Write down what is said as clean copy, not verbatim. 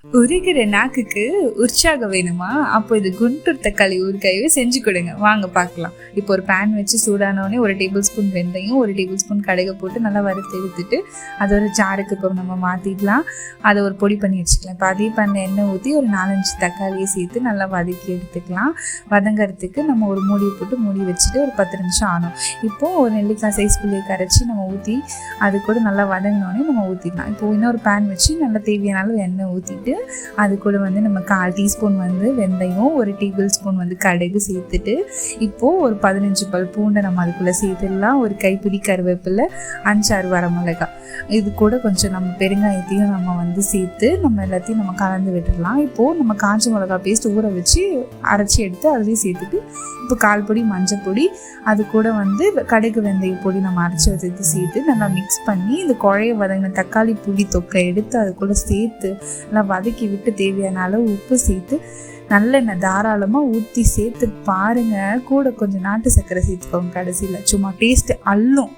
உரிக்கிற நாக்குக்கு உற்சாகம் வேணுமா? அப்போ இது குண்டூர் தக்காளி ஊறுகாயவே செஞ்சு கொடுங்க. வாங்க பார்க்கலாம். இப்போ ஒரு பேன் வச்சு சூடானோடனே 1 டேபிள் ஸ்பூன் வெந்தயம், 1 டேபிள் ஸ்பூன் கடுகு போட்டு நல்லா வறுத்து எடுத்துட்டு அதை ஒரு ஜாருக்கு இப்போ நம்ம மாற்றிடலாம். அதை ஒரு பொடி பண்ணி வச்சுக்கலாம். இப்போ அதே பண்ண எண்ணெய் ஊற்றி ஒரு 4-5 தக்காளியை சேர்த்து நல்லா வதக்கி எடுத்துக்கலாம். வதங்கிறதுக்கு நம்ம ஒரு மூடியை போட்டு மூடி வச்சுட்டு ஒரு 10 நிமிஷம் ஆனோம். இப்போது ஒரு நெல்லிக்காய் சைஸ் புளியை கரைச்சி நம்ம ஊற்றி அது கூட நல்லா வதங்கினோடனே நம்ம ஊற்றிடலாம். இப்போது இன்னொரு பேன் வச்சு நல்லா தேவையான அளவு எண்ணெய் ஊற்றிட்டு அது கூட நம்ம 1/4 டீஸ்பூன் வெந்தயம், 1 டேபிள் ஸ்பூன் கடுகு சேர்த்துட்டு இப்போது ஒரு 15 பல் பூண்டை நம்ம அதுக்குள்ளே சேர்த்துடலாம். ஒரு கைப்பிடி கருவேப்பிலை, 5-6 வரமிளகாய், இது கூட கொஞ்சம் நம்ம பெருங்காயத்தையும் நம்ம சேர்த்து நம்ம எல்லாத்தையும் நம்ம கலந்து விட்டுடலாம். இப்போது நம்ம காஞ்ச மிளகா பேஸ்ட் ஊற வச்சு அரைச்சி எடுத்து அதுலேயும் சேர்த்துட்டு இப்போ 1/4 பொடி மஞ்சள் பொடி, அது கூட கடுகு வெந்தய பொடி நம்ம அரைச்சி வச்சு சேர்த்து நல்லா மிக்ஸ் பண்ணி இந்த குழைய வதங்கின தக்காளி புளி தொக்கை எடுத்து அதுக்குள்ளே சேர்த்து நல்லா வதக்கி விட்டு தேவையான அளவு உப்பு சேர்த்து நல்லெண்ணெய் தாராளமாக ஊற்றி சேர்த்து பாருங்கள். கூட கொஞ்சம் நாட்டு சர்க்கரை சேர்த்துக்கோங்க. கடைசியில் சும்மா டேஸ்ட்டு அள்ளும்.